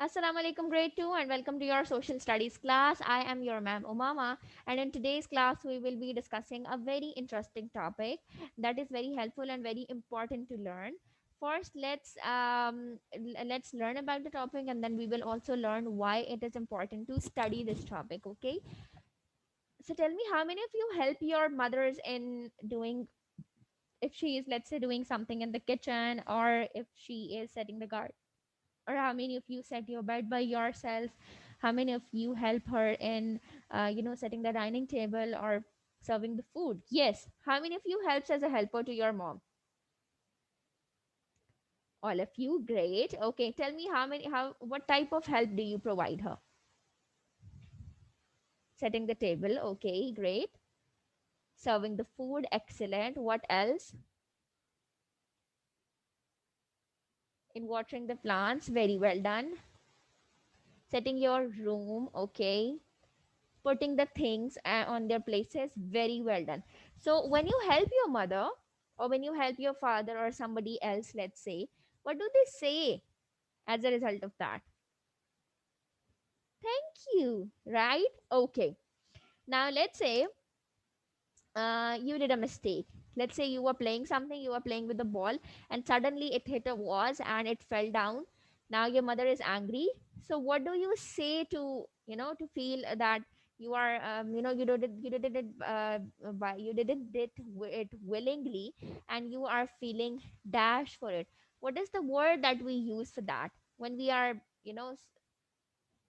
Assalamu alaikum, grade 2, and welcome to your social studies class. I am your ma'am Umama, and in today's class, we will be discussing a very interesting topic that is very helpful and very important to learn. First, let's learn about the topic, and then we will also learn why it is important to study this topic. Okay, so tell me, how many of you help your mothers in doing, if she is, let's say, doing something in the kitchen, or if she is setting the garden, or how many of you set your bed by yourself, how many of you help her in setting the dining table or serving the food? Yes, how many of you helps as a helper to your mom? All of you, great. Okay, tell me, how what type of help do you provide her? Setting the table, okay, great. Serving the food, excellent. What else? In watering the plants, very well done. Setting your room, okay. Putting the things on their places, very well done. So when you help your mother, or when you help your father or somebody else, let's say, what do they say as a result of that? Thank you, right? Okay, now let's say you did a mistake. Let's say you were playing something, you were playing with the ball, and suddenly it hit a vase and it fell down. Now your mother is angry. So what do you say to, to feel that you are, you did it you did it willingly, and you are feeling dash for it? What is the word that we use for that when we are,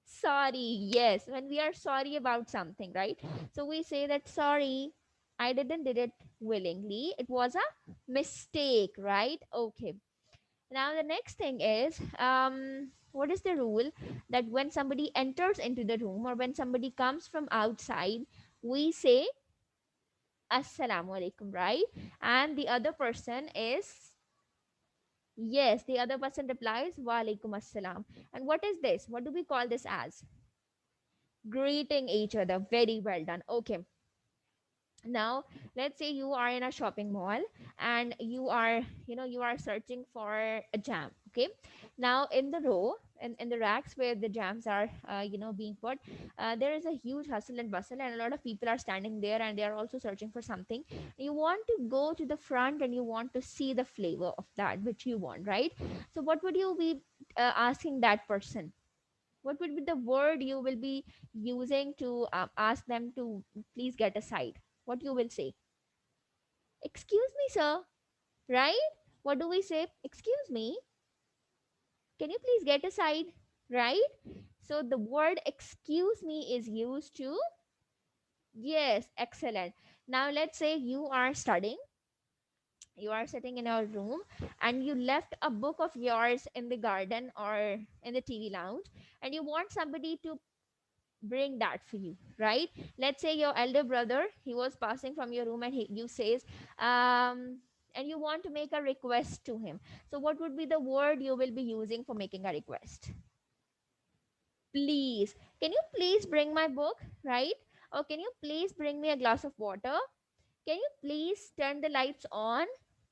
sorry? Yes, when we are sorry about something, right? So we say that, sorry, I didn't did it willingly, it was a mistake, right? Okay, now the next thing is, what is the rule that when somebody enters into the room or when somebody comes from outside, we say assalamu alaikum, right? And the other person is, yes, the other person replies wa alaikum assalam. And what is this? What do we call this as? Greeting each other. Very well done. Okay, now let's say you are in a shopping mall, and you are, you are searching for a jam. Okay, now in the row, in the racks where the jams are, being put, there is a huge hustle and bustle, and a lot of people are standing there, and they are also searching for something. You want to go to the front, and you want to see the flavor of that which you want, right? So what would you be asking that person? What would be the word you will be using to ask them to please get aside? What you will say? Excuse me, sir, right? What do we say? Excuse me, can you please get aside, right? So the word excuse me is used to, yes, excellent. Now let's say you are studying, you are sitting in your room, and you left a book of yours in the garden or in the TV lounge, and you want somebody to bring that for you, right? Let's say your elder brother, he was passing from your room, and you says, and you want to make a request to him. So what would be the word you will be using for making a request? Please, can you please bring my book, right? Or can you please bring me a glass of water? Can you please turn the lights on?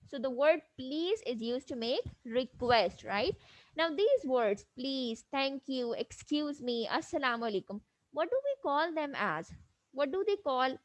So the word please is used to make request, right? Now these words, please, thank you, excuse me, assalamu alaikum, what do we call them as? What do they call?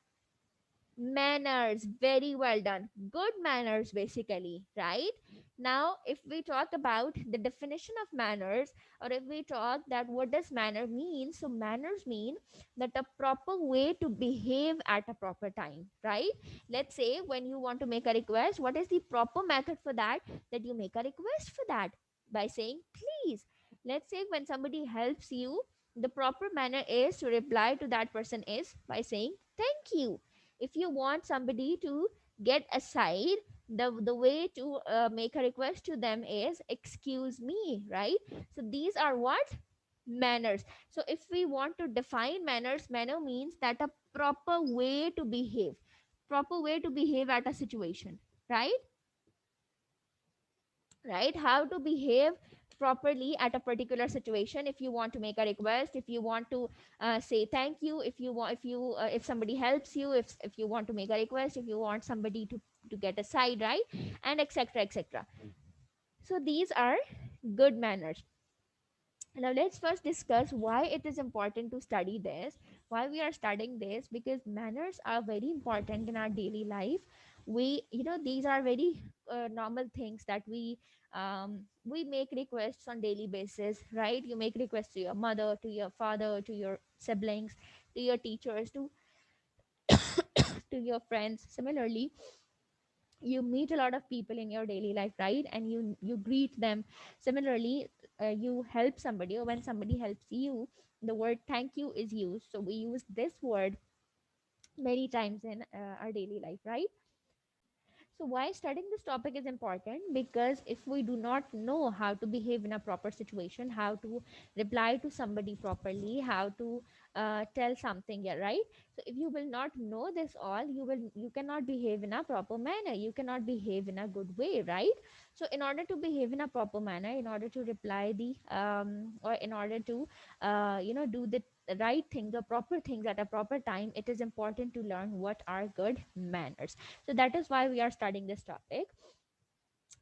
Manners. Very well done. Good manners, basically, right? Now if we talk about the definition of manners, or if we talk that what does manner mean, so manners mean that a proper way to behave at a proper time, right? Let's say when you want to make a request, what is the proper method for that? That you make a request for that by saying please. Let's say when somebody helps you, the proper manner is to reply to that person is by saying thank you. If you want somebody to get aside, the way to make a request to them is excuse me, right? So these are what? Manners. So if we want to define manners, manner means that a proper way to behave, proper way to behave at a situation, right? Right, how to behave properly at a particular situation. If you want to make a request, if you want to say thank you, if you want, if somebody helps you, if you want to make a request, if you want somebody to get aside, right? And etc etc. So these are good manners. Now let's first discuss why it is important to study this, why we are studying this, because manners are very important in our daily life. These are very normal things that we make requests on daily basis, right? You make requests to your mother, to your father, to your siblings, to your teachers, to your friends. Similarly, you meet a lot of people in your daily life, right? And you greet them. Similarly, you help somebody, or when somebody helps you, the word thank you is used. So we use this word many times in our daily life, right? So, why studying this topic is important? Because if we do not know how to behave in a proper situation, how to reply to somebody properly, how to tell something, yeah, right? So, if you will not know this all, you cannot behave in a proper manner. You cannot behave in a good way, right? So, in order to behave in a proper manner, in order to reply or in order to do the right thing, the proper things at a proper time, it is important to learn what are good manners. So that is why we are studying this topic.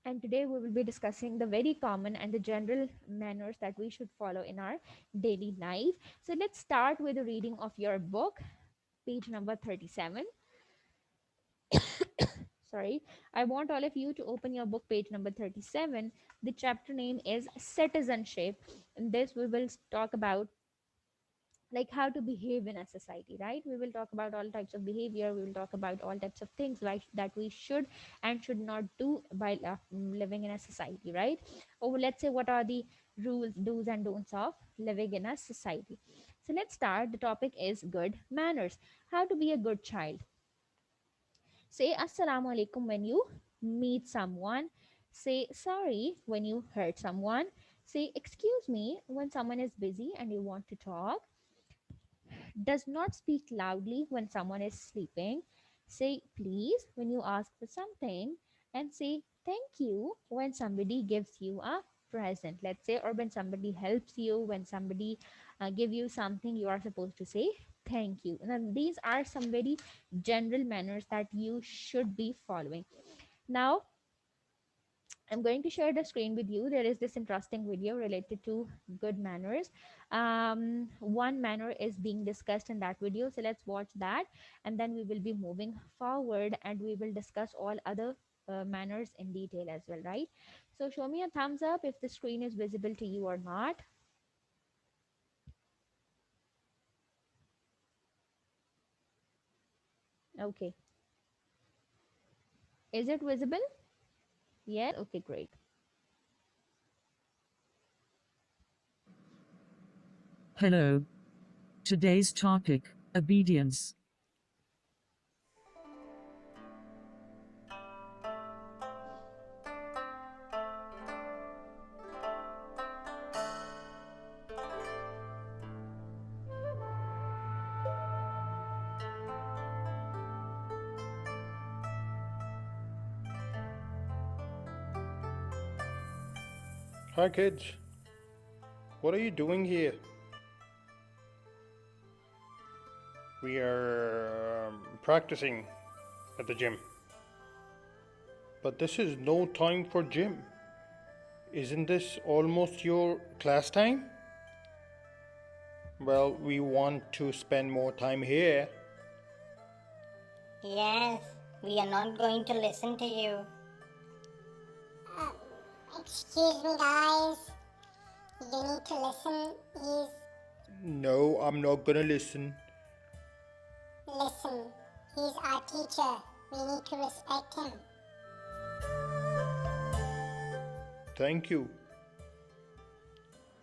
And today we will be discussing the very common and the general manners that we should follow in our daily life. So let's start with the reading of your book, page number 37. Sorry, I want all of you to open your book, page number 37. The chapter name is Citizenship. In this, we will talk about like how to behave in a society, right? We will talk about all types of behavior, we will talk about all types of things like that we should and should not do by living in a society, right? Or let's say what are the rules, do's and don'ts of living in a society. So let's start. The topic is good manners, how to be a good child. Say assalamu alaikum when you meet someone. Say sorry when you hurt someone. Say excuse me when someone is busy and you want to talk. Does not speak loudly when someone is sleeping. Say please when you ask for something, and say thank you when somebody gives you a present, let's say, or when somebody helps you, when somebody give you something, you are supposed to say thank you. Now, these are some very general manners that you should be following. Now, I'm going to share the screen with you. There is this interesting video related to good manners. One manner is being discussed in that video. So let's watch that. And then we will be moving forward and we will discuss all other manners in detail as well, right? So show me a thumbs up if the screen is visible to you or not. Okay. Is it visible? Yes. Okay, great. Hello. Today's topic, obedience. Hi kids, what are you doing here? We are practicing at the gym. But this is no time for gym. Isn't this almost your class time? Well, we want to spend more time here. Yes, we are not going to listen to you. Uh, Excuse me, guys. You need to listen. No, I'm not gonna listen. Listen. He's our teacher. We need to respect him. Thank you.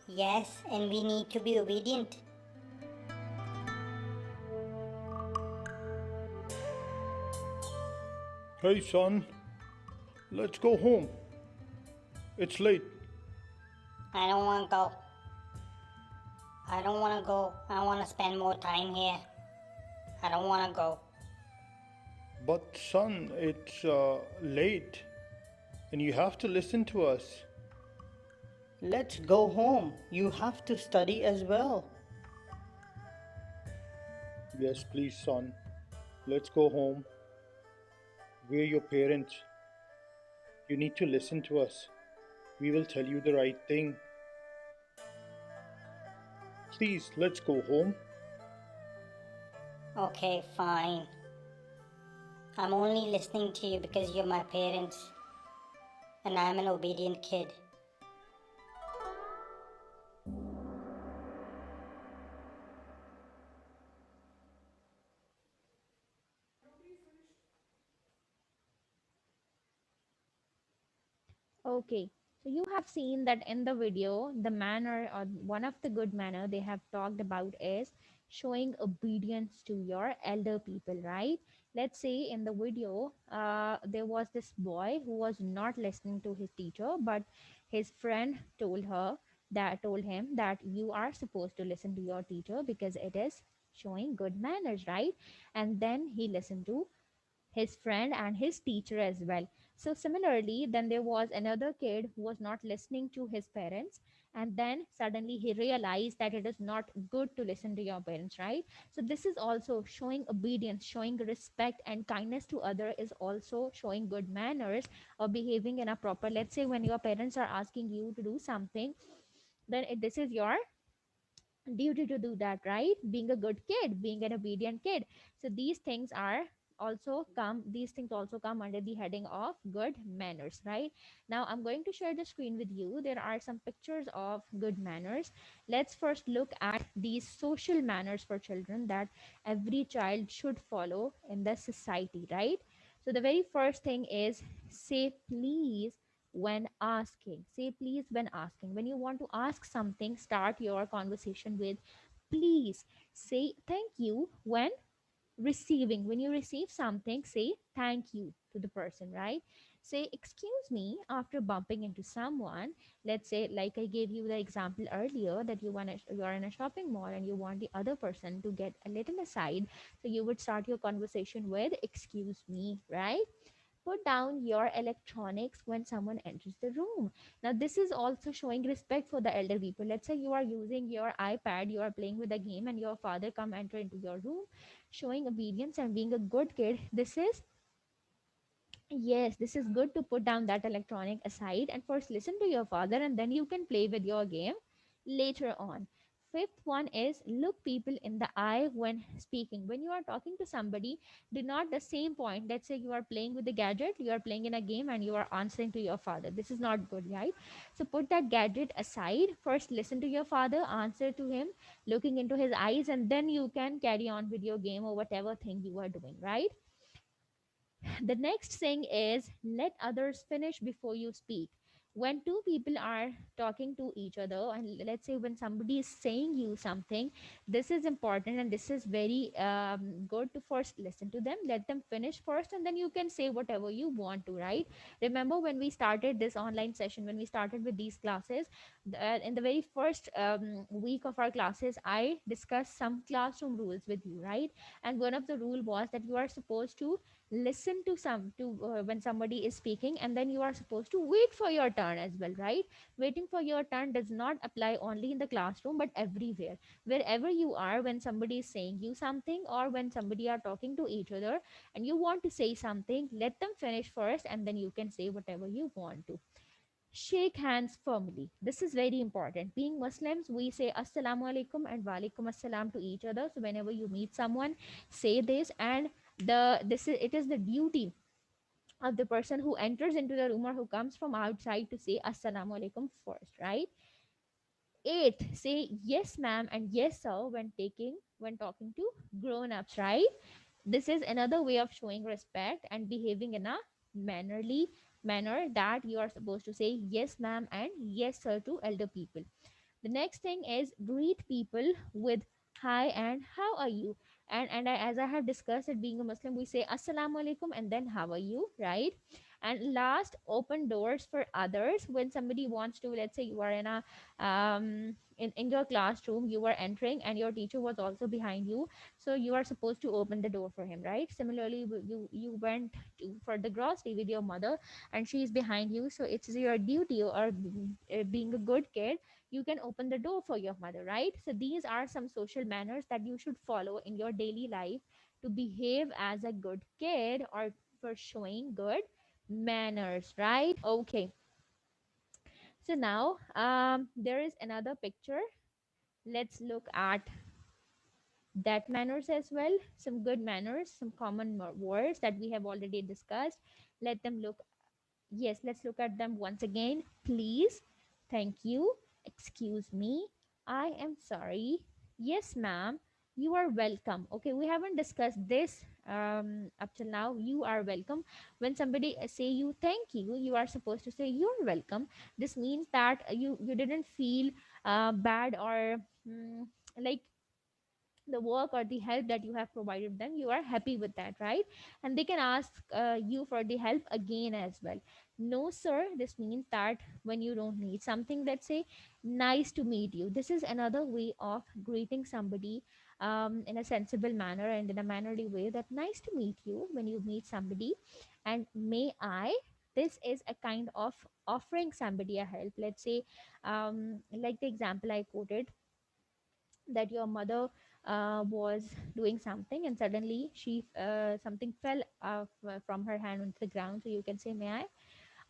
Yes, and we need to be obedient. Hey son, let's go home. It's late. I don't want to go. I don't want to go. I want to spend more time here. I don't want to go. But son, it's late. And you have to listen to us. Let's go home. You have to study as well. Yes, please, son. Let's go home. We're your parents. You need to listen to us. We will tell you the right thing. Please, let's go home. Okay, fine. I'm only listening to you because you're my parents and I'm an obedient kid. Okay, so you have seen that in the video, the manner or one of the good manner they have talked about is showing obedience to your elder people, right? Let's say in the video, there was this boy who was not listening to his teacher, but his friend told him that you are supposed to listen to your teacher because it is showing good manners, right? And then he listened to his friend and his teacher as well. So similarly, then there was another kid who was not listening to his parents, and then suddenly he realized that it is not good to listen to your parents, right? So this is also showing obedience, showing respect and kindness to other is also showing good manners or behaving in a proper. Let's say when your parents are asking you to do something, then this is your duty to do that, right? Being a good kid, being an obedient kid. So these things also come under the heading of good manners, right? Now I'm going to share the screen with you. There are some pictures of good manners. Let's first look at these social manners for children that every child should follow in the society, right? So the very first thing is say please when asking. Say please when asking. When you want to ask something, start your conversation with please. Say thank you when receiving. When you receive something, say thank you to the person, right? Say excuse me after bumping into someone. Let's say, like I gave you the example earlier, that you're in a shopping mall and you want the other person to get a little aside, so you would start your conversation with excuse me, right? Put down your electronics when someone enters the room. Now this is also showing respect for the elder people. Let's say you are using your iPad, you are playing with a game, and your father come enter into your room. Showing obedience and being a good kid, this is, yes, this is good to put down that electronic aside and first listen to your father, and then you can play with your game later on. Fifth one is look people in the eye when speaking. When you are talking to somebody, do not the same point. Let's say you are playing with the gadget, you are playing in a game, and you are answering to your father. This is not good, right? So put that gadget aside. First, listen to your father, answer to him, looking into his eyes, and then you can carry on with your game or whatever thing you are doing, right? The next thing is let others finish before you speak. When two people are talking to each other, and let's say when somebody is saying you something, this is important and this is very good to first listen to them, let them finish first, and then you can say whatever you want to, right? Remember when we started this online session, when we started with these classes, in the very first week of our classes, I discussed some classroom rules with you, right? And one of the rule was that you are supposed to listen to when somebody is speaking, and then you are supposed to wait for your turn as well, right? Waiting for your turn does not apply only in the classroom but everywhere. Wherever you are, when somebody is saying you something or when somebody are talking to each other and you want to say something, let them finish first and then you can say whatever you want to. Shake hands firmly. This is very important. Being Muslims, we say assalamu alaikum and walaikum assalam to each other. So whenever you meet someone, say this. And it is the duty of the person who enters into the room or who comes from outside to say assalamu alaikum first, right? Eighth, say yes ma'am and yes sir when talking to grown-ups, right? This is another way of showing respect and behaving in a mannerly manner, that you are supposed to say yes ma'am and yes sir to elder people. The next thing is greet people with hi and how are you. As I have discussed, it being a Muslim, we say assalamu alaikum and then how are you, right? And last, open doors for others. When somebody wants to, let's say you are in a in your classroom, you were entering and your teacher was also behind you, so you are supposed to open the door for him, right? Similarly, you went for the grocery with your mother and she is behind you, so it's your duty, or being a good kid, you can open the door for your mother, right? So these are some social manners that you should follow in your daily life to behave as a good kid or for showing good manners, right? Okay. So now there is another picture let's look at that manners as well. Some good manners, some common words that we have already discussed. Let them look. Yes, let's look at them once again. Please, thank you, excuse me, I am sorry, yes, ma'am, you are welcome. Okay, we haven't discussed this up till now. You are welcome. When somebody say you thank you, you are supposed to say you're welcome. This means that you didn't feel bad or like the work or the help that you have provided them, you are happy with that, right? And they can ask you for the help again as well. No sir, this means that when you don't need something, let's say nice to meet you. This is another way of greeting somebody in a sensible manner and in a mannerly way, that nice to meet you when you meet somebody. And may I, this is a kind of offering somebody a help. Let's say like the example I quoted, that your mother was doing something and suddenly she something fell off from her hand onto the ground, so you can say may I.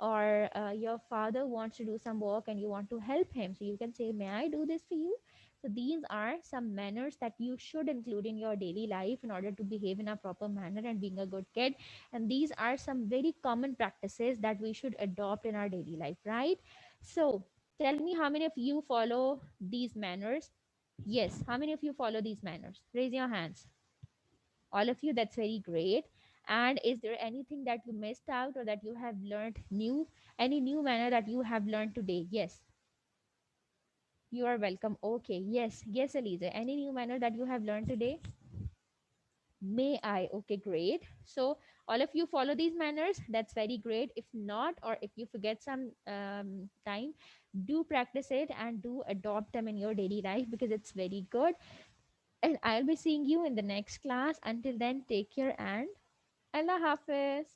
Or your father wants to do some work and you want to help him, so you can say may I do this for you. So these are some manners that you should include in your daily life in order to behave in a proper manner and being a good kid. And these are some very common practices that we should adopt in our daily life, right? So tell me, how many of you follow these manners? Yes, how many of you follow these manners? Raise your hands. All of you, that's very great. And is there anything that you missed out or that you have learned new, any new manner that you have learned today? Yes, you are welcome. Okay, yes, Elisa, any new manner that you have learned today? May I? Okay, great. So all of you follow these manners, that's very great. If not, or if you forget some time, do practice it and do adopt them in your daily life, because it's very good. And I'll be seeing you in the next class. Until then, take care and Allah Hafiz.